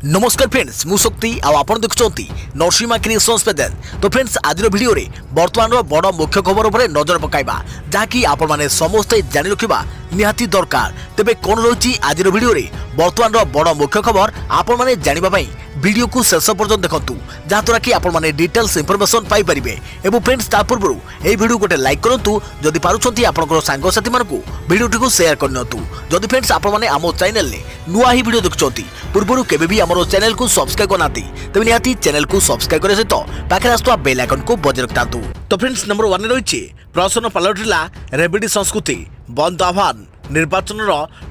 नमस्कार फ्रेंड्स मु शक्ति आपण देखुंत नरसिंहा क्रिएशन्स पेजेंट। तो फ्रेंड्स आज वीडियो रे वर्तमान बड़ मुख्य खबर उपर नजर पकाइबा जहाँकि आपण माने समस्ते जानि रखिबा निहाती दरकार। तेबे कोन रही आज वीडियो रे वर्तमान बड़ मुख्य खबर आपण माने जानिबा पई वीडियो को शेष पर्यंत देखंतु जहाँद्वारा कि आपण माने डिटेल्स इनफॉरमेशन पाई परिबे। एवं फ्रेंड्स ता पूर्व ए वीडियो गोटे लाइक करंतु जदि पारुछंती आपनकर सांग साथी मानकु वीडियो टिको शेयर करनतु। जदि फ्रेंड्स आपण माने आमो चैनल ने नुआ ही वीडियो देखुछंती पूर्वरु केबे भी हमरो चैनल को सब्सक्राइब करनाती तबे निहाती चैनल को सब्सक्राइब करे सहित पाखरे आस्तुवा बेल आइकन को बजाय रखतांतु। तो फ्रेंड्स नंबर 1 रे रहिछि प्रश्न पलटिला रेबिडी संस्कृति बंद आह्वान निर्वाचन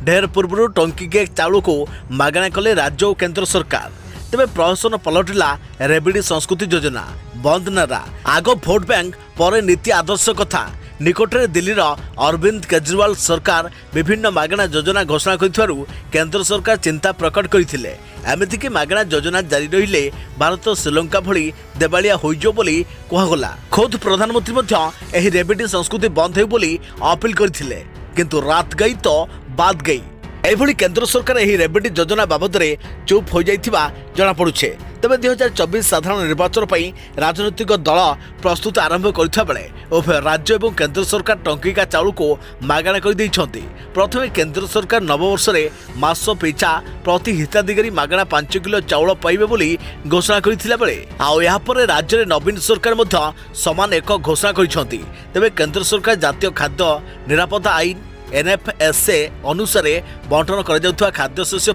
ढेर पूर्व टंकी के चाउल को मागणा कले राज्य और केंद्र सरकार। तेबे प्रहसन पलटिला रेबिडी संस्कृति योजना बंद नारा आग भोट बैंक पर नीति आदर्श कथा निकटरे दिल्लीर अरविंद केजरीवाल सरकार विभिन्न मागणा योजना घोषणा करिथारु केंद्र सरकार चिंता प्रकट करथिले। एमितिकी मागणा योजना जारी रहिले भारत श्रीलंका भली देवालिया होइजो बोली कहगला। खुद प्रधानमंत्री मध्य एही रेबिडी संस्कृति बंद हेउ बोली अपील करथिले किंतु रात गई तो बात गई। एभली केंद्र सरकार एही रेबिडी योजना बाबद रे चुप हो जाइथिबा जणा पडुछे। तबे 2024 साधारण निर्वाचन पई राजनीतिक दल प्रस्तुत आरंभ करथिबा बेले उभय राज्य एवं केंद्र सरकार टंकिका चाउल को मागणा कर दैछंती। प्रथमे केंद्र सरकार नववर्ष रे मास पिछा प्रति हिताधिकारी मागणा 5 किलो चाउल पाइबे बोली घोषणा करथिला बेले आ या परे राज्य रे नवीन सरकार मध्य समान एक घोषणा करिसंती। तबे केंद्र सरकार जातीय खाद्य निरापत्ता आईन एनएफएसए अनुसार बंटन कर खाद्य शस्य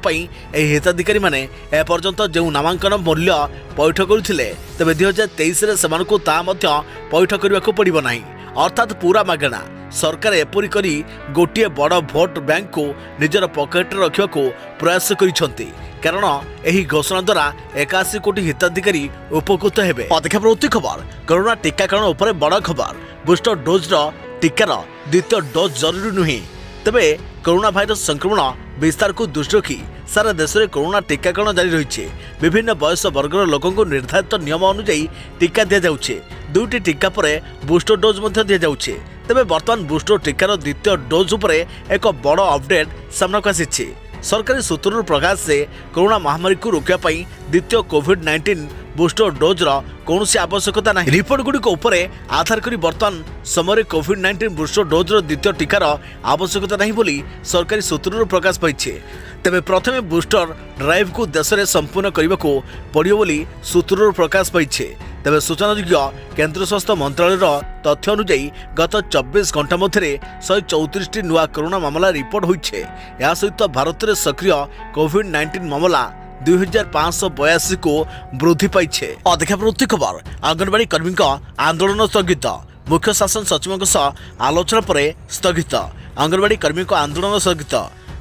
हिताधिकारी माने एपर्यंत जो नामांकन मूल्य पैठ करुथिले तेबे 2023 रे सेमानकु ता मध्य पैठ करबाकू पड़िबो नाही अर्थात पूरा मागणा। सरकार एपरि करी गोटे बड़ भोट बैंक को निजर पकेट रखिबाकू प्रयास करिसंती कारण एही घोषणा द्वारा 81 कोटी हिताधिकारी उपकृत हेबे। अधिक खबर कोरोना टीकाकरण उपर बड़ खबर बूस्टर डोज टीकार द्वितीय डोज जरूरी नुहे। तेबे कोरोना भाइरस संक्रमण विस्तार को दृष्टि रखी सारा देश में कोरोना टीकाकरण जारी रही। विभिन्न बयस वर्गर लोकों निर्धारित नियम अनुଯାयी टीका दि जाउछे। दुईटी टीका पर बूस्टर डोज दि जाउछे। तेबे वर्तमान बूस्टर टीकार द्वितीय डोज उपर एक बड़ अपडेट सामना आसी। सरकारी सूत्रु प्रकाश से कोरोना महामारी को रोकने द्वितीय कोविड-19 बूस्टर डोज कौन आवश्यकता नहीं। रिपोर्ट गुड़िक आधार कर बर्तमान समय कोविड-19 बूस्टर डोज द्वितीय टीकार आवश्यकता नहीं बोली सरकारी सूत्रु प्रकाश पाई। तेबे प्रथमे बूस्टर ड्राइव को देश में संपूर्ण करने को पड़ो बोली सूत्रु प्रकाश पाई। तेबे सूचनायोग्य केंद्र स्वास्थ्य मंत्रालय तथ्य अनुଯାयी गत 24 घंटा मध्य 134 नुआ कोरोना मामला रिपोर्ट होइछे। या सहित भारत में सक्रिय कोविड-19 मामला 2582 को वृद्धि पाई। अधिक खबर आंगनवाड़ी कर्मी आंदोलन स्थगित मुख्य शासन सचिव आलोचना पर स्थगित आंगनवाड़ी कर्मी आंदोलन स्थगित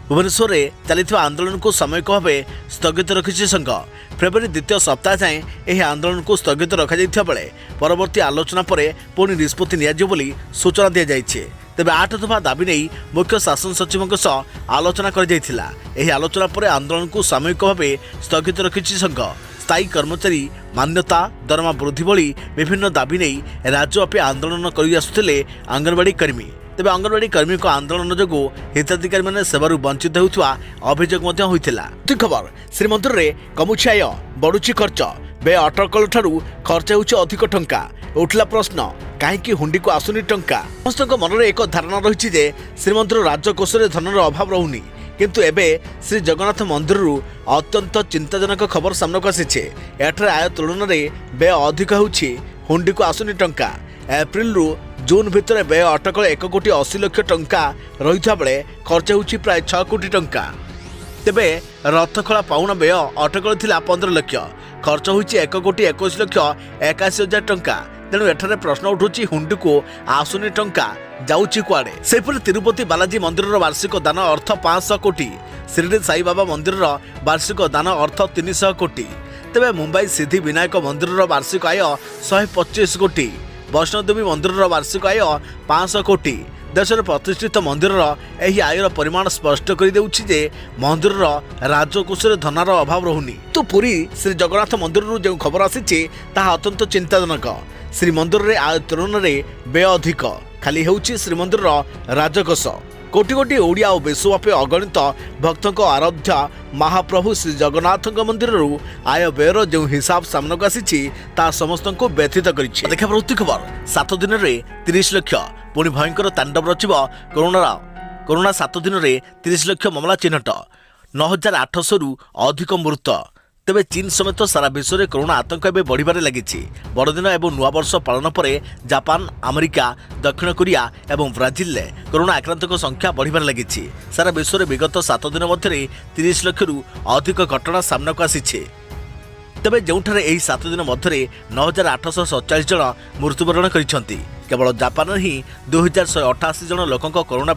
भुवनेश्वर में चलता आंदोलन को सामयिक भाव स्थगित रखी संघ। फेब्रुआरी द्वितीय सप्ताह जाए यह आंदोलन को स्थगित रखा बेले परवर्ती आलोचना पर पुणी निष्पत्ति नि सूचना दी जाइए। तेबे 8 दफा दाबी नहीं मुख्य शासन सचिव आलोचना कर आलोचना पर आंदोलन को सामयिक भाव स्थगित रखी संघ। स्थायी कर्मचारी मान्यता दरमा वृद्धि भली विभिन्न दाबी नहीं राज्यव्यापी आंदोलन कर आंगनवाड़ी कर्मी। तेबे आंगनवाड़ी कर्मी आंदोलन जो हिताधिकारी मैंने सेवारू वंचित होता अभियोग होता। खबर श्रीमंदिर में कमुछि आय बढ़ुछि खर्च बे अटकल ठारू खर्च होउछि अधिक टंका। उठला प्रश्न कहीं हुंडी को आसुनी टंका। समस्त मन में एक धारणा रही श्रीमंदिर राजकोष में धनर अभाव रोनी किंतु एबे श्री जगन्नाथ मंदिर अत्यंत चिंताजनक खबर सामना आसी। एठार आय तुलन में व्यय अधिक होउछि हुंडी को आसुनी टंका। एप्रिल रु जून भितर व्यय अटकल 1 कोटी 80 लाख टंका रही बेले खर्च होउछि प्राय 6 कोटी टंका। तेबे रथखला पाउना व्यय अटकल थिला 15 लाख खर्च होइछि 1 कोटी 21 लाख 81 हजार टंका। तेणु एठारे प्रश्न उठुछि हुंडी को आसुनी टंका जाउछि कुआडे। सेपरि तिरुपति बालाजी मंदिर वार्षिक दान अर्थ 500 कोटी शिरडी साई बाबा मंदिर वार्षिक दान अर्थ 300 कोटी। तेबे मुंबई सिद्धि विनायक मंदिर वार्षिक आय 125 कोटी वैष्णोदेवी मंदिर वार्षिक आय 500 कोटी। देश में प्रतिष्ठित मंदिर यही आयर परिमाण स्पष्ट कर देउछि जे मंदिर राजकोष में धनार अभाव रोनी। तो पुरी श्री जगन्नाथ मंदिर जो खबर आसी अत्यंत चिंताजनक। श्रीमंदिर में आय तुलन में व्यय अधिक खाली होउछि श्रीमंदिर राजकोष। कोटि कोटि ओडिया और विश्वव्यापी अगणित भक्तों आराध्य महाप्रभु श्री जगन्नाथ मंदिर आय व्ययर जो हिसाब सामना आसी समस्त को व्यथित कर देखा प्रवृत्ति खबर 7 दिन में 30 लाख पुणी भयंकर तांडव रचिब कोरोना 7 दिन में 30 लाख मामला चिन्हट 9800 रु अधिक मृत तेबे चीन समेत सारा विश्व में कोरोना आतंक एवं बढ़िबार लगी बड़दिन एवं नुआ वर्ष पालन पर जापान अमेरिका दक्षिण कोरिया और ब्राजिल में कोरोना आक्रांत संख्या बढ़िबार लगी सारा विश्व में विगत 7 दिन मध्य 30 लाख रु अधिक घटना सामना को आसी तेबे जोठारे एही 7 दिन मध्य 9847 जन मृत्युवरण करिसेंती केवल जापान ही 2188 जन लोकों कोरोना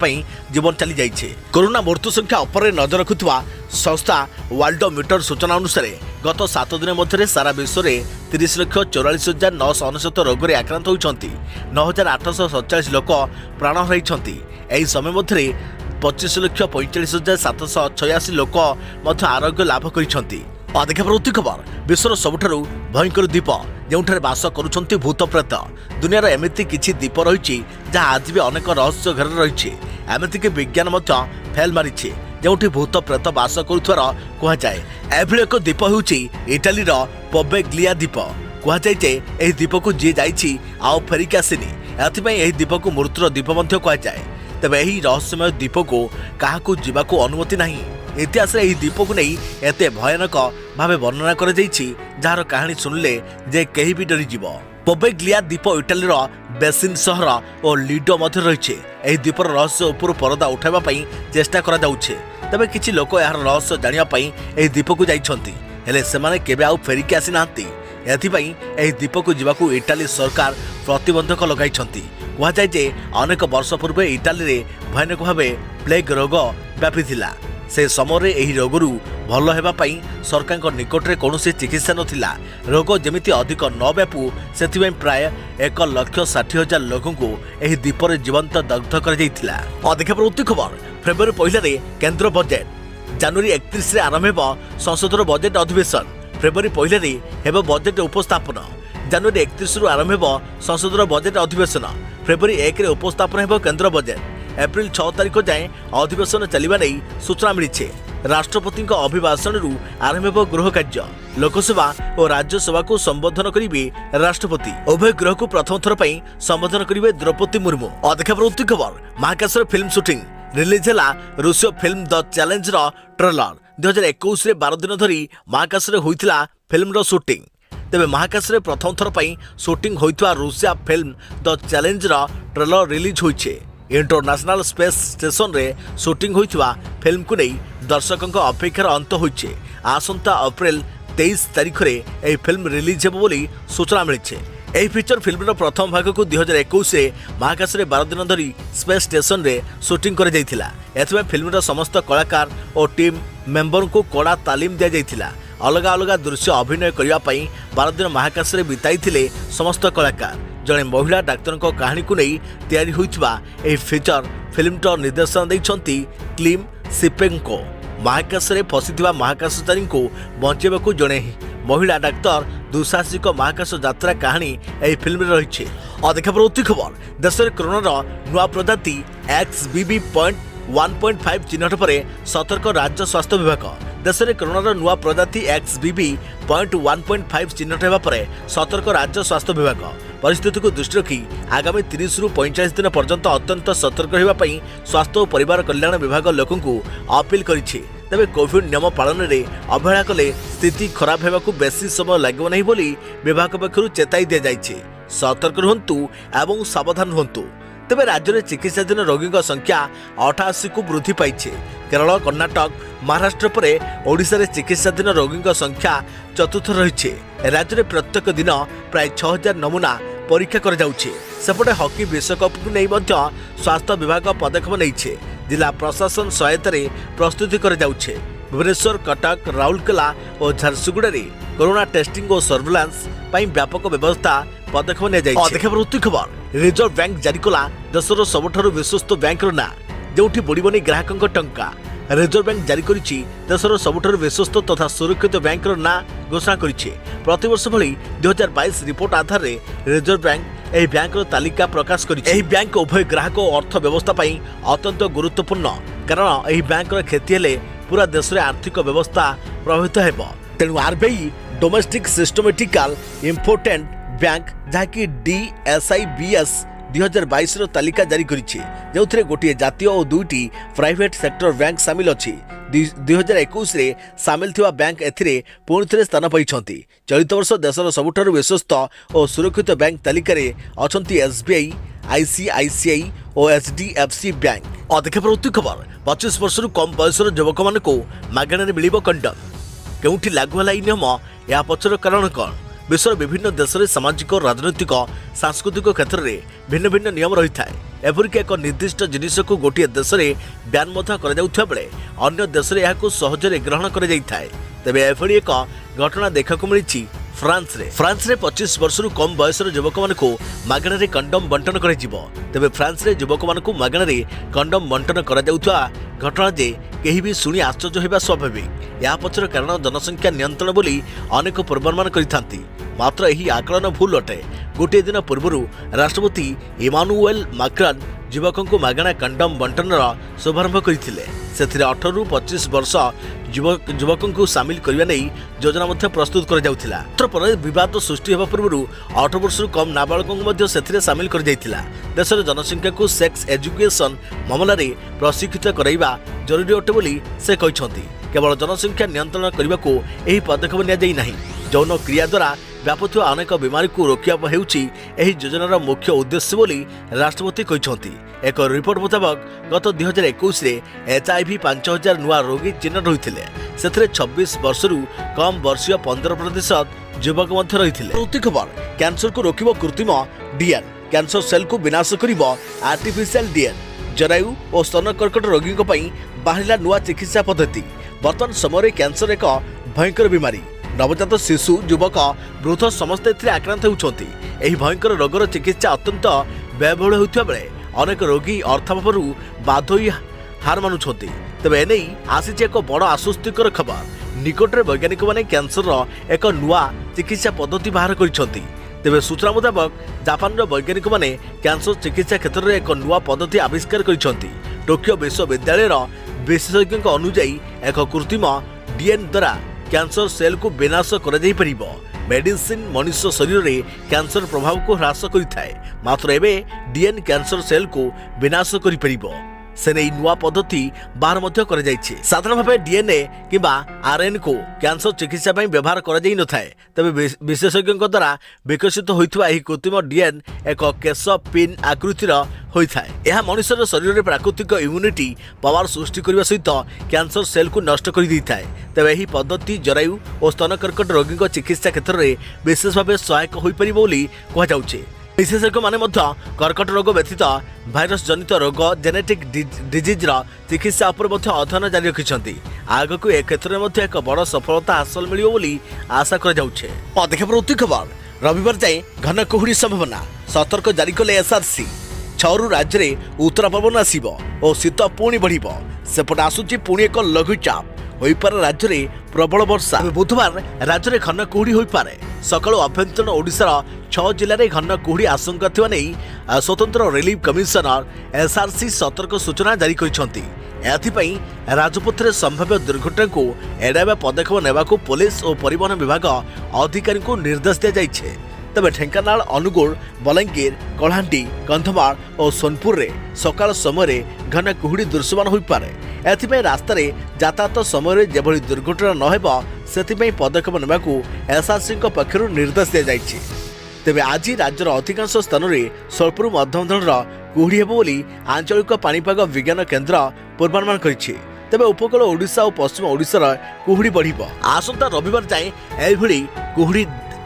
जीवन चली जाइए। कोरोना मृत्यु संख्या उपर नजर रखुवा संस्था वर्ल्ड मीटर सूचना अनुसार गत 7 दिन मध्य सारा विश्व में 30,44,999 रोग में आक्रांत होती 9,847 लोक प्राण हराई। यही समय मध्य 25,45,786 लोक आरोग्य लाभ कर अधिक प्रवृत्ति खबर विश्वर सबुठारु भयंकर द्वीप जोठारे बास करुछंती भूत प्रेत दुनियार एमिति किछि द्वीप रही जहाँ आज भी अनेक रहस्य घर रही एमतीक विज्ञान फेल मारी जोठी भूत प्रेत बास करुथार कहुए एभली एक द्वीप होउछि इटालीर पोवेग्लिया द्वीप कहुए जे एही द्वीप को जी जाइछि आउ फेरिक आसिनी एथिपई एही द्वीप को मृत्युर द्वीप मध्य कहुए तेबे एही रहस्यमय द्वीप को काहाकू जीवाकू अनुमति नाही। इतिहास यही द्वीप को नहीं एते भयानक भावे वर्णना कर जार कहानी शुणिले जे कहीं भी डरीज। पोवेग्लिया द्वीप इटालीर बेसिन सहर और लिडो मध्य रही द्वीपर रहस्य उपर परदा उठाइबापी चेष्टा करा जाउछे तबे किछि लोक यार रहस्य जानिबापी एही द्वीप को जाइछंती हेले सेमाने केबे आउ फेरिकी आसी नांती एथिपई एही द्वीप को जीवाकू इटाली सरकार प्रतिबंधक लगाइछंती। कहुए जे अनेक वर्ष पूर्व इटाली रे भयानक भावे प्लेग रोग व्यापीथिला से समय एही रोगरू भल हेबा पई सरकार निकट में कौन चिकित्सा नथिला रोग जमिति अधिक न व्यापू से प्राय 1,60,000 लोक एही द्वीप में जीवंत दग्ध कर जाइथिला। अधिक प्रवृत्ति खबर फेब्रुआरी पहले केंद्र बजेट जनवरी 31 आरंभ हो संसदर बजेट अधिवेशन फेब्रुआरी पहले हेब बजेट उपस्थापन जनवरी 31 रु आरंभ हो संसदर बजेट अधिवेशन फेब्रुआरी 1 रे उपस्थापन हेब केंद्र बजेट एप्रिल 6 तारिख जाए अधिवेशन चलवा नहीं सूचना मिली। राष्ट्रपति अभिभाषण आरंभ हो गृह कार्य लोकसभा और राज्यसभा को संबोधन करेंगे राष्ट्रपति उभय गृह को प्रथम थर पर संबोधन करेंगे द्रौपदी मुर्मू। अधिक प्रवृत्ति खबर महाकाश फिल्म शूटिंग रिलीज है रूसीय फिल्म द चैलेंज ट्रेलर 2021 12 दिन धरी महाकाश होइतिला फिल्म शूटिंग तेबे महाकाश प्रथम थर पर शूटिंग होइतिवा रूसिया film the challenge trailer release होइछे। इंटरनेशनल स्पेस स्टेशन रे शूटिंग होइतिवा फिल्म को नहीं दर्शकों अपेक्षार अंत होइछे। आसंता अप्रैल 23 तारिख रे एही फिल्म रिलीज हेबो बोली सूचना मिली। एही फीचर फिल्म प्रथम भाग को 2021 रे महाकाश रे 12 दिन धरी स्पेस स्टेशन रे शूटिंग कर जाइथिला। एथमे फिल्म समस्त कलाकार और टीम मेंबर को कड़ा तालीम दिया जाइथिला। अलग अलग दृश्य अभिनय करने 12 दिन महाकाश रे बिताइथिले समस्त कलाकार। जड़े महिला डाक्तर कहानी को नहीं तैयारी होइथिबा एही फीचर फिल्म निर्देशन देइछंती क्लिम सिपेंको। महाकाश रे फसिथिबा महाकाशचारी को बंचेबाकू जड़े महिला डाक्तर दुसाहसिक महाकाश यात्रा कहानी एही फिल्म रही। अधिक प्रवृत्ति खबर देश में कोरोना नुआ प्रजाति XBB.1.5 चिन्हट पर सतर्क राज्य स्वास्थ्य विभाग। देश में कोरोना नुआ प्रजाति XBB.1.5 चिन्हट होगा पर सतर्क राज्य स्वास्थ्य विभाग परिस्थिति को दृष्टि रखी आगामी 30 रु 45 दिन पर्यंत अत्यंत सतर्क होगापी स्वास्थ्य और परिवार कल्याण विभाग लोकों को अपील करिछि। तेबे कोविड नियम पालन में अवहेला कले स्थिति खराब होगा बेसी समय लगे नहीं बोली विभाग पक्षर चेताई दि जाइए। सतर्क रुहतु एवं सावधान रुहतु। तेबे राज्य में चिकित्साधीन रोगी संख्या 88 को वृद्धि पाई। केरल कर्णाटक महाराष्ट्र पर ओडिशा रे चिकित्साधीन रोगी संख्या चतुर्थ रही। राज्य में प्रत्येक दिन प्राय 6000 नमूना परीक्षा कर जाउछे। सेपटे हॉकी विश्वकप को नहीं स्वास्थ्य विभाग पदक्षेप नहीं जिला प्रशासन सहायता प्रस्तुति कर जाउछे। भुवनेश्वर कटक राउरकेला और झारसुगुड़ा रे कोरोना टेस्टिंग और सर्विलांस पई व्यापक व्यवस्था पदक्षेप ने जाइछे। अधिक प्रवृत्ति खबर रिजर्व बैंक जारी कला देशर सबुठारु विश्वस्त बैंक ना जोठी बुड़ीबनी ग्राहकों टंका। रिजर्व बैंक जारी करिछि देशर सबुठारु विश्वस्त तथा सुरक्षित बैंक ना घोषणा करिछि। प्रतिवर्ष भली 2022 रिपोर्ट आधार रे रिजर्व बैंक ଏହି ବ୍ୟାଙ୍କର ତାଲିକା ପ୍ରକାଶ କରିଛି। ଏହି ବ୍ୟାଙ୍କ ଉଭୟ ଗ୍ରାହକ ଓ ଅର୍ଥ ବ୍ୟବସ୍ଥା ପାଇଁ ଅତ୍ୟନ୍ତ ଗୁରୁତ୍ୱପୂର୍ଣ୍ଣ, କାରଣ ଏହି ବ୍ୟାଙ୍କର କ୍ଷତି ହେଲେ ପୁରା ଦେଶରେ ଆର୍ଥିକ ବ୍ୟବସ୍ଥା ପ୍ରଭାବିତ ହେବ। ତେଣୁ ଆରବିଆଇ ଡୋମେଷ୍ଟିକ୍ ସିଷ୍ଟମେଟିକାଲ ଇମ୍ପୋର୍ଟାଣ୍ଟ ବ୍ୟାଙ୍କ ଯାହାକି DSIBS 2022 ତାଲିକା ଜାରି କରିଛି, ଯେଉଁଥିରେ ଗୋଟିଏ ଜାତୀୟ ଓ 2ଟି ପ୍ରାଇଭେଟ ସେକ୍ଟର ବ୍ୟାଙ୍କ ସାମିଲ ଅଛି। 2021ରେ ସାମିଲ ଥିବା ବ୍ୟାଙ୍କ ଏଥିରେ ପୁଣି ଥରେ ସ୍ଥାନ ପାଇଛନ୍ତି। ଚଳିତ ବର୍ଷ ଦେଶର ସବୁଠାରୁ ବିଶ୍ୱସ୍ତ ଓ ସୁରକ୍ଷିତ ବ୍ୟାଙ୍କ ତାଲିକାରେ ଅଛନ୍ତି SBI, ICICI ଓ HDFC ବ୍ୟାଙ୍କ। ଅଧିକ ପ୍ରତି ଖବର 25 ବର୍ଷରୁ କମ୍ ବୟସର ଯୁବକମାନଙ୍କୁ ମାଗଣାରେ ମିଳିବ କଣ୍ଡମ। କେଉଁଠି ଲାଗୁ ହେଲା ଏହି ନିୟମ? ଏହା ପଛର କାରଣ କ'ଣ? ବିଶ୍ୱର ବିଭିନ୍ନ ଦେଶରେ ସାମାଜିକ, ରାଜନୈତିକ, ସାଂସ୍କୃତିକ କ୍ଷେତ୍ରରେ ଭିନ୍ନ ଭିନ୍ନ ନିୟମ ରହିଥାଏ। ଏପରିକି ଏକ ନିର୍ଦ୍ଦିଷ୍ଟ ଜିନିଷକୁ ଗୋଟିଏ ଦେଶରେ ବ୍ୟାନ୍ ମଧ୍ୟ କରାଯାଉଥିବା ବେଳେ ଅନ୍ୟ ଦେଶରେ ଏହାକୁ ସହଜରେ ଗ୍ରହଣ କରାଯାଇଥାଏ। ତେବେ ଏଭଳି ଏକ ଘଟଣା ଦେଖିବାକୁ ମିଳିଛି ଫ୍ରାନ୍ସରେ। 25 ବର୍ଷରୁ କମ୍ ବୟସର ଯୁବକମାନଙ୍କୁ ମାଗଣାରେ କଣ୍ଡମ ବଣ୍ଟନ କରାଯିବ। ତେବେ ଫ୍ରାନ୍ସରେ ଯୁବକମାନଙ୍କୁ ମାଗଣାରେ କଣ୍ଡମ ବଣ୍ଟନ କରାଯାଉଥିବା ଘଟଣା ଯେ କେହି ବି ଶୁଣି ଆଶ୍ଚର୍ଯ୍ୟ ହେବା ସ୍ୱାଭାବିକ। ଏହା ପଛର କାରଣ ଜନସଂଖ୍ୟା ନିୟନ୍ତ୍ରଣ ବୋଲି ଅନେକ ପୂର୍ବାନୁମାନ କରିଥାନ୍ତି। ମାତ୍ର ଏହି ଆକଳନ ଭୁଲ ଅଟେ। ଗୋଟିଏ ଦିନ ପୂର୍ବରୁ ରାଷ୍ଟ୍ରପତି ଇମାନୁଏଲ ମାକ୍ରନ୍ ଯୁବକଙ୍କୁ ମାଗଣା କଣ୍ଡମ ବଣ୍ଟନର ଶୁଭାରମ୍ଭ କରିଥିଲେ। ସେଥିରେ 18ରୁ 25 ବର୍ଷ ଯୁବକଙ୍କୁ ସାମିଲ କରିବା ନେଇ ଯୋଜନା ମଧ୍ୟ ପ୍ରସ୍ତୁତ କରାଯାଉଥିଲା। ପରେ ବିବାଦ ସୃଷ୍ଟି ହେବା ପୂର୍ବରୁ 18 ବର୍ଷରୁ କମ୍ ନାବାଳକଙ୍କୁ ମଧ୍ୟ ସେଥିରେ ସାମିଲ କରାଯାଇଥିଲା। ଦେଶର ଜନସଂଖ୍ୟାକୁ ସେକ୍ସ ଏଜୁକେସନ ମାମଲାରେ ପ୍ରଶିକ୍ଷିତ କରାଇବା ଜରୁରୀ ଅଟେ ବୋଲି ସେ କହିଛନ୍ତି। କେବଳ ଜନସଂଖ୍ୟା ନିୟନ୍ତ୍ରଣ କରିବାକୁ ଏହି ପଦକ୍ଷେପ ନିଆଯାଇ ନାହିଁ। ଯୌନ କ୍ରିୟା ଦ୍ୱାରା ବ୍ୟାପୁଥିବା ଅନେକ ବିମାରୀକୁ ରୋକିବା ହେଉଛି ଏହି ଯୋଜନାର ମୁଖ୍ୟ ଉଦ୍ଦେଶ୍ୟ ବୋଲି ରାଷ୍ଟ୍ରପତି କହିଛନ୍ତି। ଏକ ରିପୋର୍ଟ ମୁତାବକ ଗତ 2021ରେ HIV 5000 ନୂଆ ରୋଗୀ ଚିହ୍ନଟ ହୋଇଥିଲେ। ସେଥିରେ 26 ବର୍ଷରୁ କମ୍ ବର୍ଷୀୟ 15% ଯୁବକ ମଧ୍ୟ ରହିଥିଲେ। ପ୍ରତି ଖବର କ୍ୟାନ୍ସରକୁ ରୋକିବ କୃତ୍ରିମ DNA। କ୍ୟାନ୍ସର ସେଲ୍କୁ ବିନାଶ କରିବ ଆର୍ଟିଫିସିଆଲ DNA। ଜରାୟୁ ଓ ସ୍ତନ କର୍କଟ ରୋଗୀଙ୍କ ପାଇଁ ବାହାରିଲା ନୂଆ ଚିକିତ୍ସା ପଦ୍ଧତି। ବର୍ତ୍ତମାନ ସମୟରେ କ୍ୟାନ୍ସର ଏକ ଭୟଙ୍କର ବିମାରୀ। ନବଜାତ ଶିଶୁ, ଯୁବକ, ବୃଦ୍ଧ ସମସ୍ତେ ଏଥିରେ ଆକ୍ରାନ୍ତ ହେଉଛନ୍ତି। ଏହି ଭୟଙ୍କର ରୋଗର ଚିକିତ୍ସା ଅତ୍ୟନ୍ତ ବ୍ୟୟବହୁଳ ହେଉଥିବା ବେଳେ ଅନେକ ରୋଗୀ ଅର୍ଥାଭାବରୁ ବାଧ୍ୟ ହୋଇ ହାର ମାନୁଛନ୍ତି। ତେବେ ଏନେଇ ଆସିଛି ଏକ ବଡ଼ ଆଶ୍ୱସ୍ତିକର ଖବର। ନିକଟରେ ବୈଜ୍ଞାନିକମାନେ କ୍ୟାନ୍ସରର ଏକ ନୂଆ ଚିକିତ୍ସା ପଦ୍ଧତି ବାହାର କରିଛନ୍ତି। ତେବେ ସୂଚନା ମୁତାବକ ଜାପାନର ବୈଜ୍ଞାନିକମାନେ କ୍ୟାନ୍ସର ଚିକିତ୍ସା କ୍ଷେତ୍ରରେ ଏକ ନୂଆ ପଦ୍ଧତି ଆବିଷ୍କାର କରିଛନ୍ତି। ଟୋକିଓ ବିଶ୍ୱବିଦ୍ୟାଳୟର ବିଶେଷଜ୍ଞଙ୍କ ଅନୁଯାୟୀ ଏକ କୃତ୍ରିମ DNA ଦ୍ୱାରା କ୍ୟାନ୍ସର ସେଲ୍କୁ ବିନାଶ କରାଯାଇପାରିବ। ମେଡିସିନ ମଣିଷ ଶରୀରରେ କ୍ୟାନ୍ସର ପ୍ରଭାବକୁ ହ୍ରାସ କରିଥାଏ, ମାତ୍ର ଏବେ DNA କ୍ୟାନ୍ସର ସେଲ୍କୁ ବିନାଶ କରିପାରିବ। ସେ ନେଇ ନୂଆ ପଦ୍ଧତି ବାହାର ମଧ୍ୟ କରାଯାଇଛି। ସାଧାରଣ ଭାବେ DNA କିମ୍ବା RNAକୁ କ୍ୟାନ୍ସର ଚିକିତ୍ସା ପାଇଁ ବ୍ୟବହାର କରାଯାଇନଥାଏ। ତେବେ ବିଶେଷଜ୍ଞଙ୍କ ଦ୍ୱାରା ବିକଶିତ ହୋଇଥିବା ଏହି କୃତ୍ରିମ DNA ଏକ କେଶ ପିନ୍ ଆକୃତିର ହୋଇଥାଏ। ଏହା ମଣିଷର ଶରୀରରେ ପ୍ରାକୃତିକ ଇମ୍ୟୁନିଟି ପାୱାର ସୃଷ୍ଟି କରିବା ସହିତ କ୍ୟାନ୍ସର ସେଲ୍କୁ ନଷ୍ଟ କରିଦେଇଥାଏ। ତେବେ ଏହି ପଦ୍ଧତି ଜରାୟୁ ଓ ସ୍ତନ କର୍କଟ ରୋଗୀଙ୍କ ଚିକିତ୍ସା କ୍ଷେତ୍ରରେ ବିଶେଷ ଭାବେ ସହାୟକ ହୋଇପାରିବ ବୋଲି କୁହାଯାଉଛି। ବିଶେଷଜ୍ଞମାନେ ମଧ୍ୟ କର୍କଟ ରୋଗ ବ୍ୟତୀତ ଭାଇରସ ଜନିତ ରୋଗ ଜେନେଟିକ୍ ଡିଜିଜ୍ର ଚିକିତ୍ସା ଉପରେ ମଧ୍ୟ ଅଧ୍ୟୟନ ଜାରି ରଖିଛନ୍ତି। ଆଗକୁ ଏ କ୍ଷେତ୍ରରେ ମଧ୍ୟ ଏକ ବଡ଼ ସଫଳତା ହାସଲ ମିଳିବ ବୋଲି ଆଶା କରାଯାଉଛି। ଅଧିକ ପ୍ରତି ଖବର ରବିବାର ଯାଏଁ ଘନ କୁହୁଡ଼ି ସମ୍ଭାବନା, ସତର୍କ ଜାରି କଲେ SRC। 6ରୁ ରାଜ୍ୟରେ ଉତ୍ତର ପବନ ଆସିବ ଓ ଶୀତ ପୁଣି ବଢ଼ିବ। ସେପଟେ ଆସୁଛି ପୁଣି ଏକ ଲଘୁଚାପ। ହୋଇପାରେ ରାଜ୍ୟରେ ପ୍ରବଳ ବର୍ଷା। ବୁଧବାର ରାଜ୍ୟରେ ଘନ କୁହୁଡ଼ି ହୋଇପାରେ। ସକାଳୁ ଆଭ୍ୟନ୍ତରୀଣ ଓଡ଼ିଶାର 6 ଜିଲ୍ଲାରେ ଘନ କୁହୁଡ଼ି ଆଶଙ୍କା ଥିବା ନେଇ ସ୍ୱତନ୍ତ୍ର ରିଲିଫ କମିଶନର SRC ସତର୍କ ସୂଚନା ଜାରି କରିଛନ୍ତି। ଏଥିପାଇଁ ରାଜପଥରେ ସମ୍ଭାବ୍ୟ ଦୁର୍ଘଟଣାକୁ ଏଡ଼ାଇବା ପଦକ୍ଷେପ ନେବାକୁ ପୋଲିସ ଓ ପରିବହନ ବିଭାଗ ଅଧିକାରୀଙ୍କୁ ନିର୍ଦ୍ଦେଶ ଦିଆଯାଇଛି। ତେବେ ଢେଙ୍କାନାଳ, ଅନୁଗୁଳ, ବଲାଙ୍ଗୀର, କଳାହାଣ୍ଡି, କନ୍ଧମାଳ ଓ ସୋନପୁରରେ ସକାଳ ସମୟରେ ଘନ କୁହୁଡ଼ି ଦୃଶ୍ୟମାନ ହୋଇପାରେ। ଏଥିପାଇଁ ରାସ୍ତାରେ ଯାତାୟାତ ସମୟରେ ଯେଭଳି ଦୁର୍ଘଟଣା ନ ହେବ ସେଥିପାଇଁ ପଦକ୍ଷେପ ନେବାକୁ SRCଙ୍କ ପକ୍ଷରୁ ନିର୍ଦ୍ଦେଶ ଦିଆଯାଇଛି। ତେବେ ଆଜି ରାଜ୍ୟର ଅଧିକାଂଶ ସ୍ଥାନରେ ସ୍ୱଳ୍ପରୁ ମଧ୍ୟମ ଧରଣର କୁହୁଡ଼ି ହେବ ବୋଲି ଆଞ୍ଚଳିକ ପାଣିପାଗ ବିଜ୍ଞାନ କେନ୍ଦ୍ର ପୂର୍ବାନୁମାନ କରିଛି। ତେବେ ଉପକୂଳ ଓଡ଼ିଶା ଓ ପଶ୍ଚିମ ଓଡ଼ିଶାର କୁହୁଡ଼ି ବଢ଼ିବ। ଆସନ୍ତା ରବିବାର ଯାଏଁ ଏଭଳି କୁହୁଡ଼ି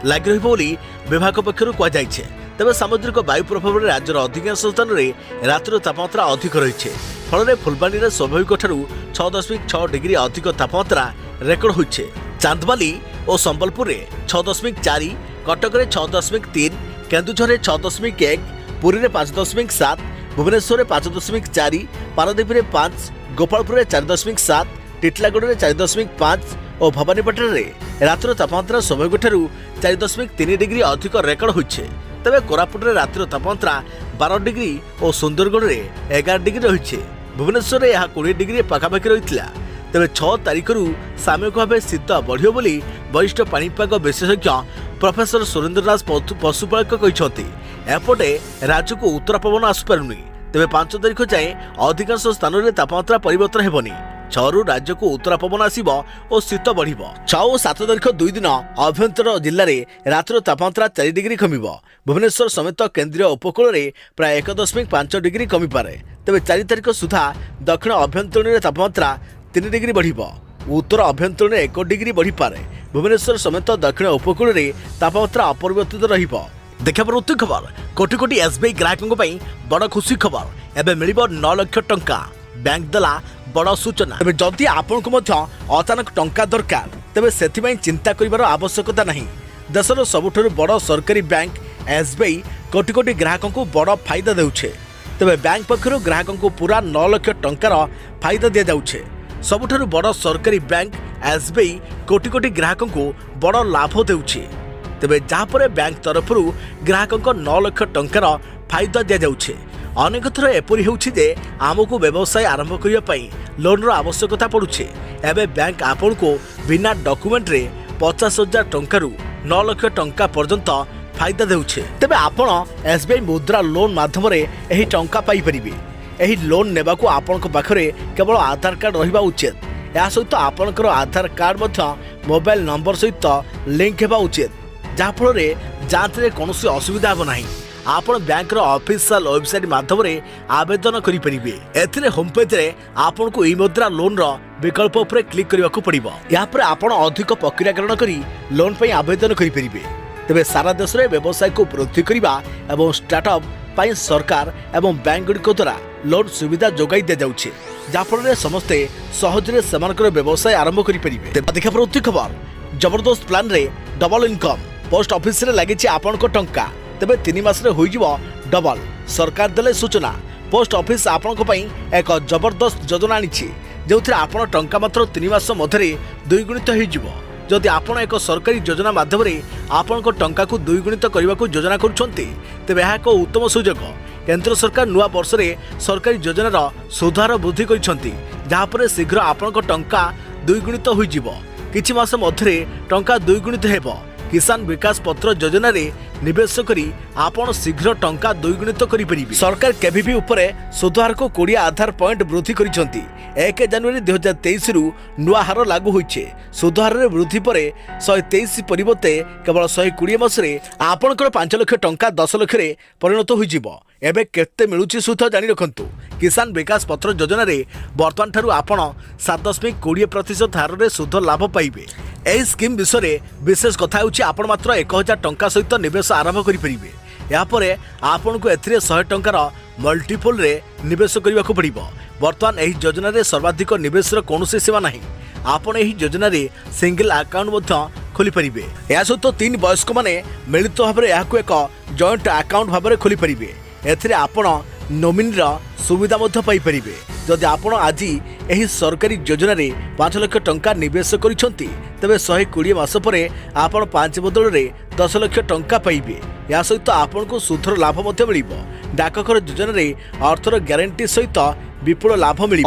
ଲାଗି ରହିବ ବୋଲି ବିଭାଗ ପକ୍ଷରୁ କୁହାଯାଇଛି। ତେବେ ସାମୁଦ୍ରିକ ବାୟୁ ପ୍ରଭାବରେ ରାଜ୍ୟର ଅଧିକାଂଶ ସ୍ଥାନରେ ରାତିର ତାପମାତ୍ରା ଅଧିକ ରହିଛି। ଫଳରେ ଫୁଲବାଣୀରେ ସ୍ୱାଭାବିକଠାରୁ 6.6 ଡିଗ୍ରୀ ଅଧିକ ତାପମାତ୍ରା ରେକର୍ଡ ହୋଇଛି। ଚାନ୍ଦବାଲି ଓ ସମ୍ବଲପୁରରେ 6.4, କଟକରେ 6.3, କେନ୍ଦୁଝରରେ 6.1, ପୁରୀରେ 5.7, ଭୁବନେଶ୍ୱରରେ 5.4, ପାରାଦୀପରେ 5, ଗୋପାଳପୁରରେ 4.7, ଟିଟିଲାଗଡ଼ରେ 4.5 ଓ ଭବାନୀପାଟଣାରେ ରାତିର ତାପମାତ୍ରା ସ୍ୱାଭାବିକଠାରୁ 4.3 ଡିଗ୍ରୀ ଅଧିକ ରେକର୍ଡ ହୋଇଛି। तेबे कोरापुट रातिर तापमात्रा 12 डिग्री और सुंदरगढ़ में 11 डिग्री रही। भुवनेश्वर में यह 20 डिग्री पखापाखि रही। तेबे 6 तारिख सामयिक भाव शीत बढ़ियो बोली वरिष्ठ पाणीपाग विशेषज्ञ प्रोफेसर सुरेन्द्रनाथ पशुपालक कहते। एपटे राज्य को उत्तर पवन आसपारुनी। तेबे 5 तारिख जाए अधिकांश स्थान में तापमात्रा परिवर्तन हेबनी। 6 रु राज्य को उत्तर पवन आसिबो और शीत बढ़िबो। 6 और 7 तारिख 2 दिन अभ्यंतर जिले में रातिर तापमात्रा 4 डिग्री कमिबो। भुवनेश्वर समेत केन्द्रीय उपकूल में प्राय 1.5 डिग्री कमिपारे। तेबे 4 तारिख सुधा दक्षिण अभ्यंतरण में तापमात्रा 3 डिग्री बढ़िबो। उत्तर अभ्यंतरण 1 डिग्री बढ़िपारे। भुवनेश्वर समेत दक्षिण उपकूल में तापमात्रा अपरिवर्तित रहिबो। देखा परवर्ती खबर कोटी कोटी एसबीआई ग्राहकों बड़ खुशी खबर एवं मिल 9 लाख टंका बैंक देला बड़ सूचना। तेज जदि आपण को अचानक टंका दरकार तेज से चिंता कर आवश्यकता नहीं। देशर सबुठ बड़ सरकारी बैंक एसबीआई कोटी कोटी ग्राहकों को बड़ फायदा देउछे। तेज बैंक पक्षर ग्राहकों को पूरा 9 लाख टंकार फायदा दि जाउछे। सबुठ बड़ सरकारी बैंक एसबीआई कोटी कोटी ग्राहकों को बड़ लाभ देउछे। तेबे जहाँपर बैंक तरफ ग्राहकों 9 लाख टंकार फायदा दि जाउछे। अनेक थर एपरी होउछि जे आमको व्यवसाय आरंभ करने लोन आवश्यकता पड़ुछे। एबे बैंक आपण को बिना डॉक्यूमेंट रे 50,000 टंकारु 9 लाख टंका पर्यंत फायदा देउछे। तेबे आपण एसबीआई मुद्रा लोन माध्यम रे एही टंका पाई परिबे। एही लोन नेबाकू आपण को पाखरे केवल आधार कार्ड रहिबा उचित। या सहित आपणकर आधार कार्ड मध्य मोबाइल नंबर सहित लिंक हेबा उचित, जहाँफल जांच रे कौनसी असुविधा हो नहीं। आपण बैंक ऑफिशियल वेबसाइट माध्यम रे आवेदन करि परिबे। एथिरे होम पेज रे आपण को ई मुद्रा लोन रो विकल्प उपरे क्लिक करबा को पड़िबो। या पर आपण अधिक प्रक्रियाकरण करी लोन पई आवेदन करि परिबे। तबे सारा देश रे व्यवसाय को वृद्धि करबा एवं स्टार्टअप पई सरकार एवं बैंक गुडी द्वारा लोन सुविधा जोगाई दे जाउछे, जाफल समस्ते सहजरे सेमानकर व्यवसाय आरंभ करि परिबे। तेबे देखा प्रवृत्ति खबर जबरदस्त प्लान रे डबल इनकम पोस्ट ऑफिस रे लागिछि आपण को टंका तेबे 3 मास रे होइजिवो डबल। सरकार देले सूचना। पोस्ट ऑफिस आपण को पई एक जबरदस्त योजना आनिछि जेउथिरे आपण टंका मात्र 3 मास मध्यरे द्विगुणित होइजिवो। जदि आपण एक सरकारी योजना माध्यम रे आपण को टंका को द्विगुणित करबा को योजना करूछंती तेबे यह एक उत्तम सुযোଗ। केंद्र सरकार नुआ वर्ष रे सरकारी योजनार सुधार वृद्धि करिसंती, जहाँ पर शीघ्र आपण को टंका द्विगुणित होइजिवो। किछि मास मध्यरे टंका द्विगुणित हेबो। किसान विकास पत्र योजना रे निवेश करी आपण शीघ्र टंका द्विगुणित करि परिबे। सरकार केबीपी उपरे सुधार को 20 आधार पॉइंट वृद्धि करिसंती। 1 जनवरी 2023 रु नुआ हार लागू होइछे। सुधार रे वृद्धि परे 123 परिवर्ते केवल 120 मास रे आपणकर 5 लाख टंका 10 लाख रे परिणत होइजिवो। एबे केते मिलुची सुध जानि रखंतु। किसान विकास पत्र योजना रे वर्तमान ठारू आपण 7.20% हार रे सुध लाभ पाइबे। एही स्कीम विषय विशेष कथा होछि आपण मात्र 1000 टंका सहित निवेश आरंभ करि परिबे। या परे आपण को एथिरे 100 टंकार मल्टीपल रे निवेश करबा को पड़िबो। वर्तमान एही योजना रे सर्वाधिक निवेश रो कोनोसी सीमा नाही। आपण एही योजना रे सिंगल अकाउंट मध्य खोली परिबे। या सहित 3 वयस्क माने मिलित भाबरे याकू एक जॉइंट अकाउंट भाबरे खोली परिबे। एथिरे आपण नोमिनी रो सुविधा मध्य पाई परिबे। जदि आपण आज एही सरकारी योजना रे 5 लाख टंका निवेश करिसंती तेबे 120 मास परे आपण 5 बदल रे 10 लाख टंका पाइबे। या सहित आपण को सुधर लाभ मध्य मिलिबो। डाकघर योजना रे अर्थर ग्यारंटी सहित विपुल लाभ मिलिबो।